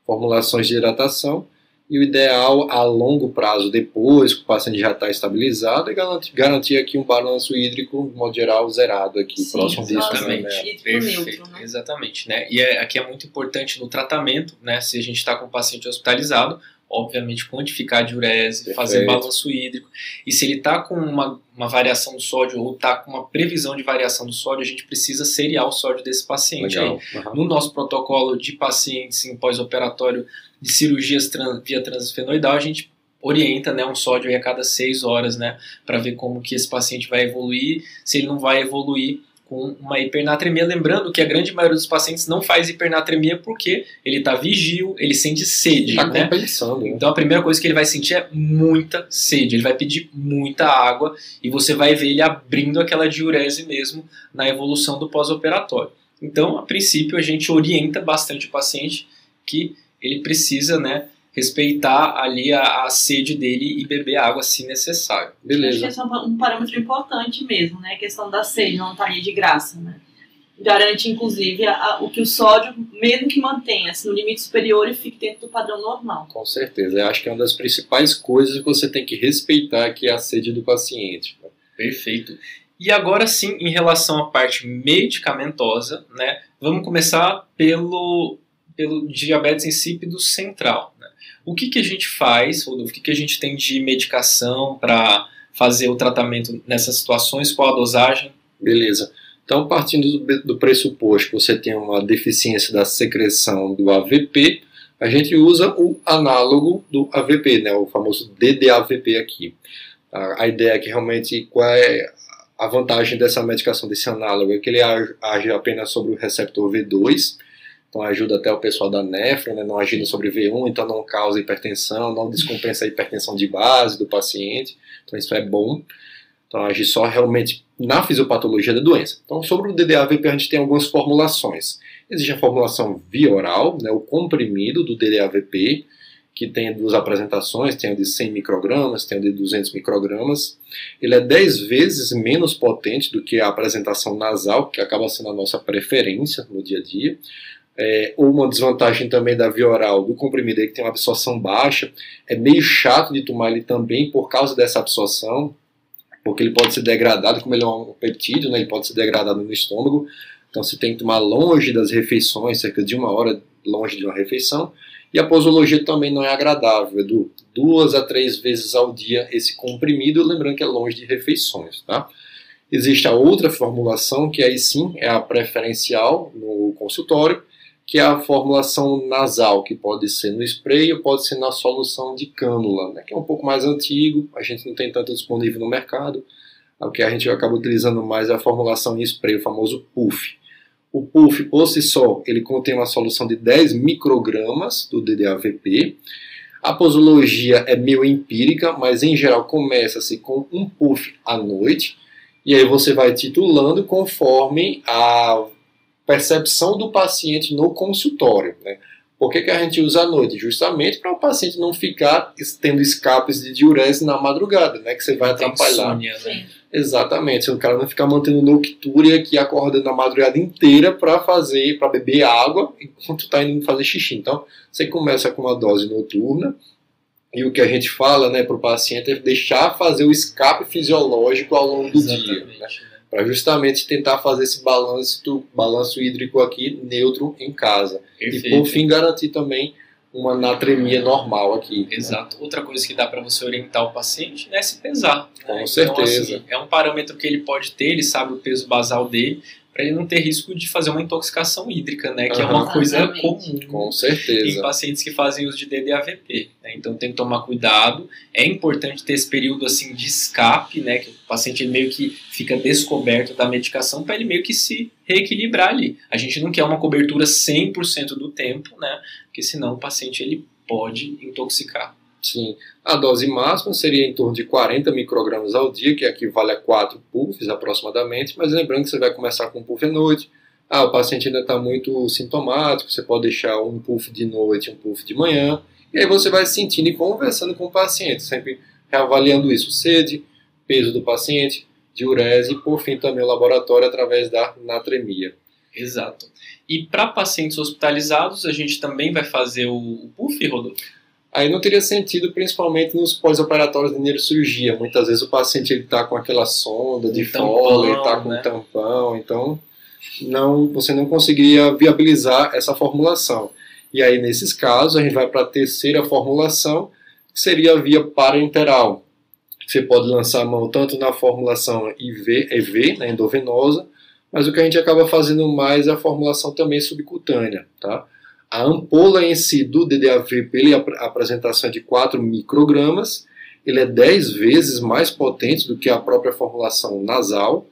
formulações de hidratação. E o ideal a longo prazo, depois que o paciente já está estabilizado, é garantir aqui um balanço hídrico, de modo geral, zerado aqui, Sim, próximo disso. Exatamente. Perfeito, neutro, né? Exatamente, né? E aqui é muito importante no tratamento, né? Se a gente está com o paciente hospitalizado, obviamente quantificar a diurese, Perfeito. Fazer balanço hídrico. E se ele está com uma variação do sódio ou está com uma previsão de variação do sódio, a gente precisa seriar o sódio desse paciente. Aí, no nosso protocolo de pacientes em pós-operatório de cirurgias via transfenoidal, a gente orienta, né, um sódio aí a cada 6 horas, né, para ver como que esse paciente vai evoluir, se ele não vai evoluir com uma hipernatremia, lembrando que a grande maioria dos pacientes não faz hipernatremia porque ele está vigio, ele sente sede. Está né? compensando. Então a primeira coisa que ele vai sentir é muita sede, ele vai pedir muita água e você vai ver ele abrindo aquela diurese mesmo na evolução do pós-operatório. Então, a princípio, a gente orienta bastante o paciente que ele precisa, né, respeitar ali a sede dele e beber água se necessário. Beleza. Acho que esse é um parâmetro importante mesmo, né? A questão da sede, não estaria de graça, né? garante, inclusive, o que o sódio, mesmo que mantenha-se no limite superior e fique dentro do padrão normal. Com certeza. Eu acho que é uma das principais coisas que você tem que respeitar, que é a sede do paciente. Perfeito. E agora sim, em relação à parte medicamentosa, né, vamos começar pelo diabetes insípido central. Né? O que a gente faz, Rodolfo? O que a gente tem de medicação para fazer o tratamento nessas situações? Qual a dosagem? Beleza. Então, partindo do pressuposto que você tem uma deficiência da secreção do AVP, a gente usa o análogo do AVP, né, o famoso DDAVP aqui. A ideia é que realmente, qual é a vantagem dessa medicação, desse análogo, é que ele age apenas sobre o receptor V2, então ajuda até o pessoal da nefro, né, não agindo sobre V1, então não causa hipertensão, não descompensa a hipertensão de base do paciente, então isso é bom. Então age só realmente na fisiopatologia da doença. Então sobre o DDAVP a gente tem algumas formulações. Existe a formulação via oral, né, o comprimido do DDAVP, que tem duas apresentações, tem o de 100 microgramas, tem o de 200 microgramas. Ele é 10 vezes menos potente do que a apresentação nasal, que acaba sendo a nossa preferência no dia a dia. Ou uma desvantagem também da via oral do comprimido, que tem uma absorção baixa. É meio chato de tomar ele também por causa dessa absorção, porque ele pode ser degradado, como ele é um peptídeo, né, ele pode ser degradado no estômago. Então você tem que tomar longe das refeições, cerca de 1 hora longe de uma refeição. E a posologia também não é agradável, é 2 a 3 vezes ao dia esse comprimido, lembrando que é longe de refeições. Tá? Existe a outra formulação, que aí sim é a preferencial no consultório, que é a formulação nasal, que pode ser no spray ou pode ser na solução de cânula, né, que é um pouco mais antigo, a gente não tem tanto disponível no mercado. O que a gente acaba utilizando mais é a formulação em spray, o famoso puff. O puff, por si só, ele contém uma solução de 10 microgramas do DDAVP. A posologia é meio empírica, mas em geral começa-se com um puff à noite, e aí você vai titulando conforme a percepção do paciente no consultório. Né? Por que a gente usa à noite? Justamente para o paciente não ficar tendo escapes de diurese na madrugada, né? Que você vai atrapalhar. Insônia, né? Exatamente, o cara não ficar mantendo noctúria aqui, acordando a madrugada inteira para beber água enquanto está indo fazer xixi. Então, você começa com uma dose noturna, e o que a gente fala, né, para o paciente é deixar fazer o escape fisiológico ao longo do dia, né, para justamente tentar fazer esse balanço hídrico aqui neutro em casa. Perfeito. E por fim garantir também uma natremia normal aqui. Exato. Outra coisa que dá para você orientar o paciente é se pesar. Com né? certeza. Então, assim, é um parâmetro que ele pode ter, ele sabe o peso basal dele, para ele não ter risco de fazer uma intoxicação hídrica, né? Que é uma coisa comum. Com certeza. Em pacientes que fazem uso de DDAVP. Né? Então tem que tomar cuidado. É importante ter esse período assim de escape, né? Que o paciente meio que fica descoberto da medicação para ele meio que se reequilibrar ali. A gente não quer uma cobertura 100% do tempo, né? Porque senão o paciente ele pode intoxicar. Sim. A dose máxima seria em torno de 40 microgramas ao dia, que equivale a 4 puffs aproximadamente, mas lembrando que você vai começar com um puff à noite. O paciente ainda está muito sintomático, você pode deixar um puff de noite e um puff de manhã, e aí você vai sentindo e conversando com o paciente, sempre reavaliando isso, sede, peso do paciente, diurese e por fim também o laboratório através da natremia. Exato. E para pacientes hospitalizados, a gente também vai fazer o puff, Rodolfo? Aí não teria sentido, principalmente nos pós-operatórios de neurocirurgia. Muitas vezes o paciente está com aquela sonda de fora, ele está com um tampão, então você não conseguiria viabilizar essa formulação. E aí, nesses casos, a gente vai para a terceira formulação, que seria a via parenteral. Você pode lançar a mão tanto na formulação EV, né, endovenosa, mas o que a gente acaba fazendo mais é a formulação também subcutânea, tá? A ampola em si do DDAVP, a apresentação é de 4 microgramas, ele é 10 vezes mais potente do que a própria formulação nasal,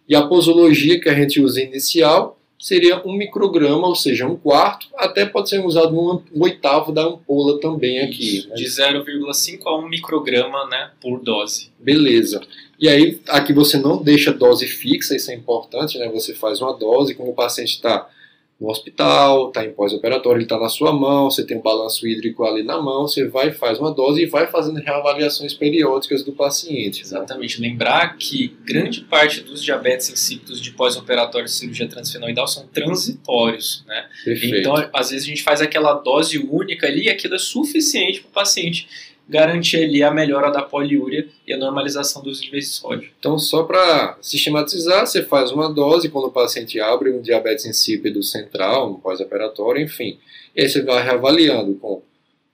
e a posologia que a gente usa inicial seria 1 micrograma, ou seja, 1/4, até pode ser usado 1/8 da ampola também aqui. De 0,5 a 1 micrograma, né, por dose. Beleza. E aí, aqui você não deixa dose fixa, isso é importante, né? Você faz uma dose, como o paciente está no hospital, está em pós-operatório, ele está na sua mão, você tem um balanço hídrico ali na mão, você vai, faz uma dose e vai fazendo reavaliações periódicas do paciente. Exatamente. Lembrar que grande parte dos diabetes insípidos de pós-operatório de cirurgia transfenoidal são transitórios, né? Perfeito. Então, às vezes a gente faz aquela dose única ali e aquilo é suficiente para o paciente garantir ali a melhora da poliúria e a normalização dos níveis de sódio. Então, só para sistematizar, você faz uma dose quando o paciente abre um diabetes insípido central, um pós-operatório, enfim. E aí você vai reavaliando com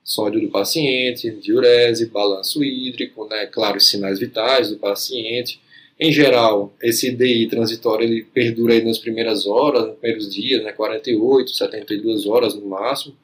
sódio do paciente, diurese, balanço hídrico, né, claro, os sinais vitais do paciente. Em geral, esse DI transitório ele perdura aí nas primeiras horas, nos primeiros dias, né, 48, 72 horas no máximo.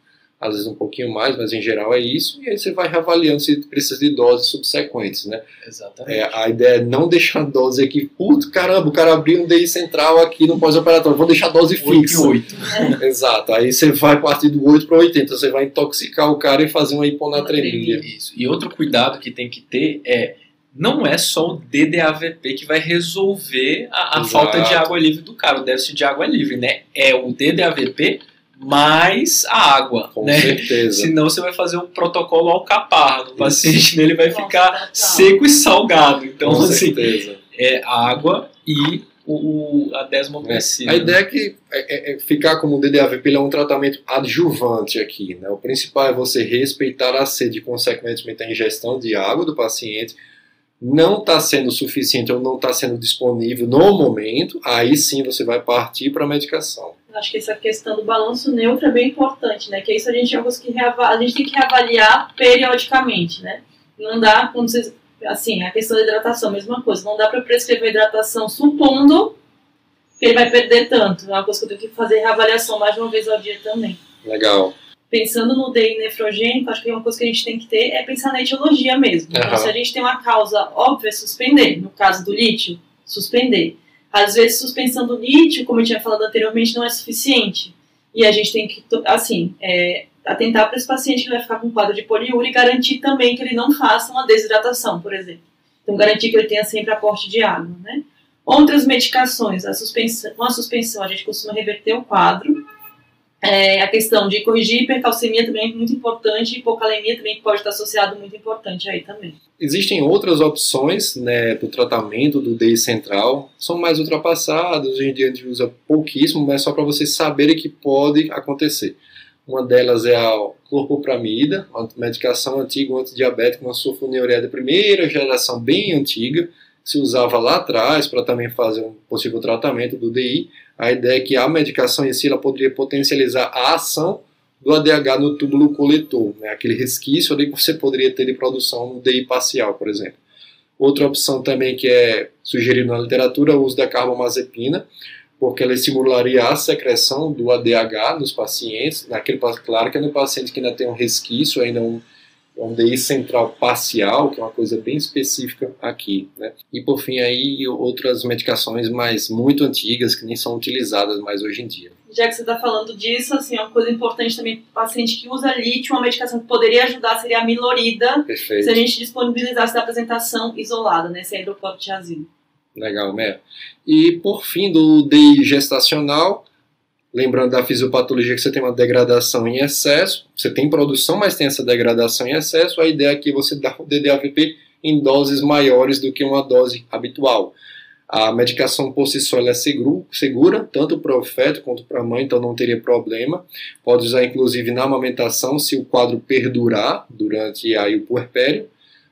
Às vezes um pouquinho mais, mas em geral é isso, e aí você vai reavaliando se precisa de doses subsequentes, né? Exatamente. A ideia é não deixar a dose aqui, puto, caramba, o cara abriu um DI central aqui no pós-operatório, vou deixar a dose fixa. 8. Exato, aí você vai partir do 8 para 80, você vai intoxicar o cara e fazer uma hiponatremia. Isso. E outro cuidado que tem que ter é, não é só o DDAVP que vai resolver a falta de água livre do cara, o déficit de água livre, né? É o DDAVP mais a água, Com né? certeza. Senão você vai fazer um protocolo alcaparra no paciente, ele vai Nossa, ficar tá. seco e salgado. Então, Com assim, certeza. é água e a desmopressina. A ideia é que ficar como DDAVP ele é um tratamento adjuvante aqui, né? O principal é você respeitar a sede e, consequentemente, a ingestão de água do paciente. Não está sendo suficiente ou não está sendo disponível no momento, aí sim você vai partir para a medicação. Acho que essa questão do balanço neutro é bem importante, né? Que isso a gente a gente tem que reavaliar periodicamente, né? Não dá, como vocês, assim, a questão da hidratação, mesma coisa. Não dá para prescrever hidratação supondo que ele vai perder tanto. É uma coisa que eu tenho que fazer reavaliação mais de uma vez ao dia também. Legal. Pensando no DI nefrogênico, acho que uma coisa que a gente tem que ter é pensar na etiologia mesmo. Então, se a gente tem uma causa óbvia, suspender. No caso do lítio, suspender. Às vezes, suspensão do lítio, como eu tinha falado anteriormente, não é suficiente. E a gente tem que, assim, atentar para esse paciente que vai ficar com quadro de poliúria e garantir também que ele não faça uma desidratação, por exemplo. Então, garantir que ele tenha sempre aporte de água, né? Outras medicações, com a suspensão, a gente costuma reverter o quadro. A questão de corrigir hipercalcemia também é muito importante, hipocalemia também que pode estar associado muito importante aí também. Existem outras opções, né, do tratamento do DI central, são mais ultrapassadas, hoje em dia a gente usa pouquíssimo, mas só para vocês saberem que pode acontecer. Uma delas é a clorpropramida, uma medicação antiga, um antidiabético, uma sulfonilureia de primeira geração, bem antiga, que se usava lá atrás para também fazer um possível tratamento do DI. A ideia é que a medicação em si ela poderia potencializar a ação do ADH no túbulo coletor, né? Aquele resquício ali que você poderia ter de produção no DI parcial, por exemplo. Outra opção também que é sugerida na literatura é o uso da carbamazepina, porque ela estimularia a secreção do ADH nos pacientes, claro que é no paciente que ainda tem um resquício, ainda um DI central parcial, que é uma coisa bem específica aqui, né? E por fim aí outras medicações muito antigas que nem são utilizadas mais hoje em dia. Já que você está falando disso, assim, uma coisa importante também para o paciente que usa lítio, uma medicação que poderia ajudar seria a milorida, Perfeito. se a gente disponibilizasse da apresentação isolada, né, sem hidroclorotiazida. Legal, Mer. E por fim do DI gestacional, lembrando da fisiopatologia que você tem uma degradação em excesso, você tem produção, mas tem essa degradação em excesso, a ideia é que você dá o DDAVP em doses maiores do que uma dose habitual. A medicação por si só ela é segura, tanto para o feto quanto para a mãe, então não teria problema. Pode usar inclusive na amamentação, se o quadro perdurar durante aí, o puerpério.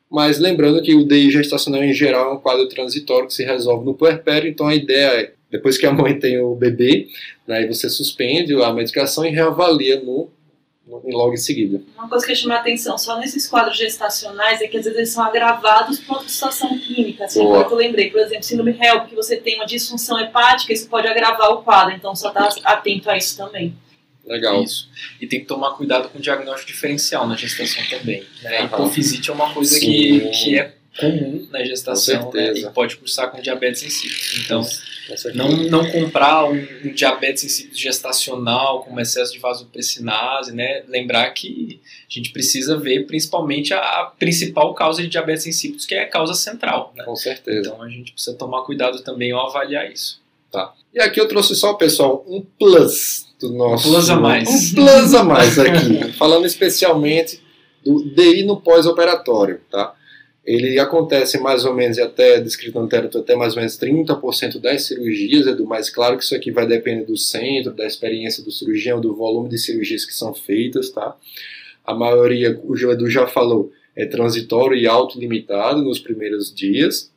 Mas lembrando que o DI gestacional em geral é um quadro transitório que se resolve no puerpério, então a ideia é, depois que a mãe tem o bebê, né, você suspende a medicação e reavalia logo em seguida. Uma coisa que eu chamo a atenção só nesses quadros gestacionais é que às vezes eles são agravados por outra situação clínica. Assim, como eu lembrei, por exemplo, síndrome HELP, que você tem uma disfunção hepática, isso pode agravar o quadro, então só está atento a isso também. Legal. Isso. E tem que tomar cuidado com o diagnóstico diferencial na gestação também. Né? A hipofisite é uma coisa que é comum na gestação, né? E pode cursar com diabetes insípido. Então, não comprar um diabetes insípido gestacional com excesso de vasopressinase, né? Lembrar que a gente precisa ver principalmente a principal causa de diabetes insípidos, que é a causa central. Né? Com certeza. Então a gente precisa tomar cuidado também ao avaliar isso. Tá. E aqui eu trouxe só, pessoal, um plus. do nosso... Plus a mais. Um plus a mais aqui. Falando especialmente do DI no pós-operatório, tá? Ele acontece mais ou menos, até descrito na literatura, até mais ou menos 30% das cirurgias, Edu, mas claro que isso aqui vai depender do centro, da experiência do cirurgião, do volume de cirurgias que são feitas, tá? A maioria, o Edu já falou, é transitório e autolimitado nos primeiros dias.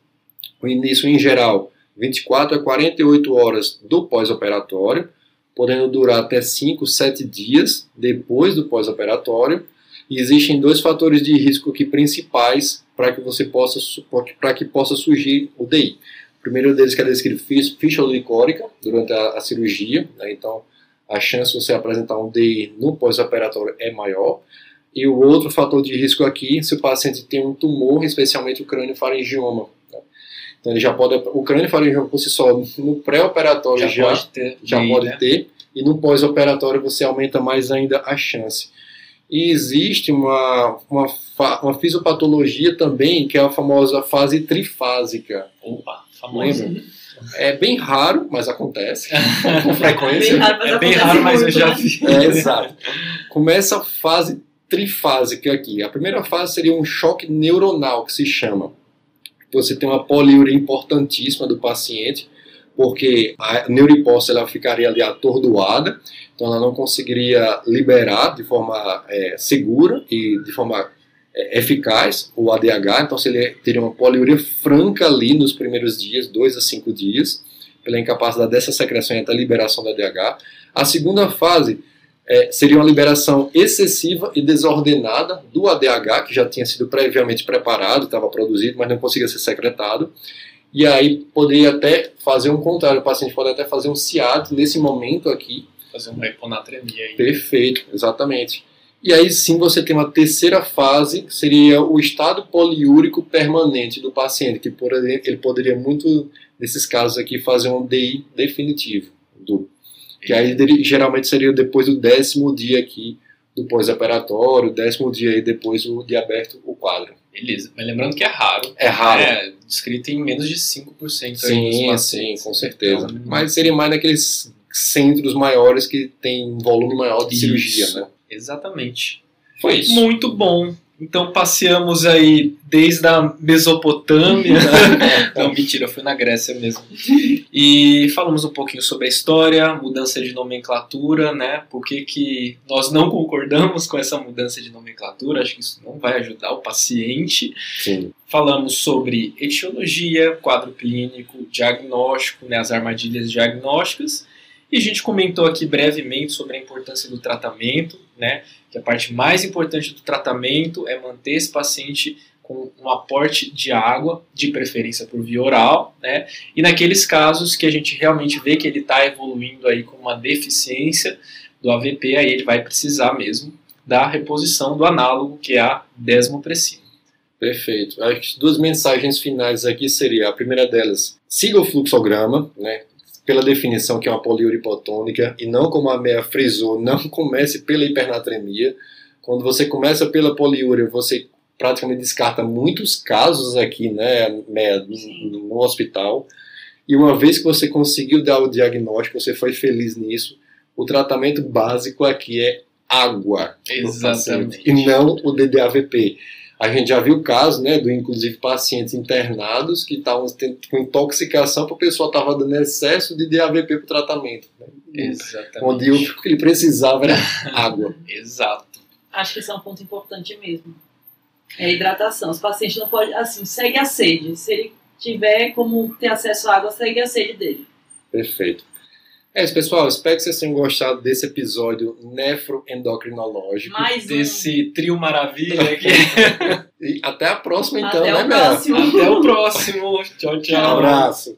O início, em geral, 24 a 48 horas do pós-operatório, podendo durar até 5, 7 dias depois do pós-operatório. E existem 2 fatores de risco aqui principais para que possa surgir o DI. O primeiro deles que é descrito ficha licórica durante a cirurgia, né? Então a chance de você apresentar um DI no pós-operatório é maior. E o outro fator de risco aqui, se o paciente tem um tumor, especialmente o crâniofaringioma. Né? Então ele já pode, o crâniofaringioma por si só, no pré-operatório já pode ter, e no pós-operatório você aumenta mais ainda a chance. E existe uma fisiopatologia também, que é a famosa fase trifásica. Opa, famosa. Lembra? É bem raro, mas acontece com frequência. Bem raro, mas eu já vi. Exato. Começa a fase trifásica aqui. A primeira fase seria um choque neuronal, que se chama. Você tem uma poliúria importantíssima do paciente, porque a neurohipófise ela ficaria ali atordoada, então ela não conseguiria liberar de forma segura e de forma eficaz o ADH, então ele teria uma poliúria franca ali nos primeiros dias, 2 a 5 dias, pela incapacidade dessa secreção e até a liberação do ADH. A segunda fase seria uma liberação excessiva e desordenada do ADH, que já tinha sido previamente preparado, estava produzido, mas não conseguia ser secretado. E aí poderia até fazer um contrário, o paciente pode até fazer um ciato nesse momento aqui. Fazer uma hiponatremia aí. Perfeito, exatamente. E aí sim você tem uma terceira fase, que seria o estado poliúrico permanente do paciente, que ele poderia muito, nesses casos aqui, fazer um DI definitivo. Que aí geralmente seria depois do 10º dia aqui do pós-operatório, 10º dia aí depois de aberto o quadro. Beleza, mas lembrando que é raro. É raro. É descrito em menos de 5%. Sim, com certeza. Então, mas seria mais naqueles centros maiores que tem um volume maior de cirurgia, né? Exatamente. Foi isso. Muito bom. Então passeamos aí desde a Mesopotâmia. Não, mentira, foi na Grécia mesmo. E falamos um pouquinho sobre a história, mudança de nomenclatura, né? Por que nós não concordamos com essa mudança de nomenclatura? Acho que isso não vai ajudar o paciente. Sim. Falamos sobre etiologia, quadro clínico, diagnóstico, né? As armadilhas diagnósticas. E a gente comentou aqui brevemente sobre a importância do tratamento, né? Que a parte mais importante do tratamento é manter esse paciente com um aporte de água, de preferência por via oral, né? E naqueles casos que a gente realmente vê que ele está evoluindo aí com uma deficiência do AVP, aí ele vai precisar mesmo da reposição do análogo, que é a desmopressina. Perfeito. Acho que 2 mensagens finais aqui seria, a primeira delas, siga o fluxograma, né? Pela definição que é uma poliúria hipotônica, e não como a Meia frisou, não comece pela hipernatremia. Quando você começa pela poliúria, você praticamente descarta muitos casos aqui, né, no hospital. E uma vez que você conseguiu dar o diagnóstico, você foi feliz nisso, o tratamento básico aqui é água. Exatamente. E não o DDAVP. A gente já viu casos, né, inclusive pacientes internados que estavam com intoxicação porque o pessoal estava dando excesso de DAVP para o tratamento. Né? Exatamente. Onde o que ele precisava era água. Exato. Acho que esse é um ponto importante mesmo. É a hidratação. Os pacientes não podem, assim, segue a sede. Se ele tiver como ter acesso à água, segue a sede dele. Perfeito. É isso, pessoal. Espero que vocês tenham gostado desse episódio nefroendocrinológico. Desse trio maravilha aqui. E até a próxima, então, Até né, o Mel? próximo. Até o próximo. Tchau, tchau. Um abraço.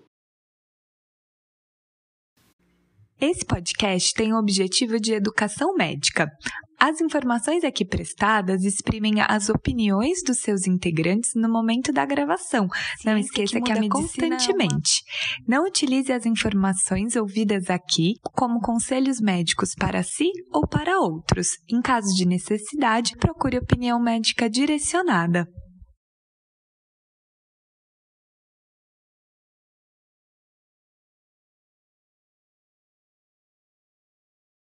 Esse podcast tem o objetivo de educação médica. As informações aqui prestadas exprimem as opiniões dos seus integrantes no momento da gravação. Não esqueça que a medicina constantemente. Não utilize as informações ouvidas aqui como conselhos médicos para si ou para outros. Em caso de necessidade, procure opinião médica direcionada.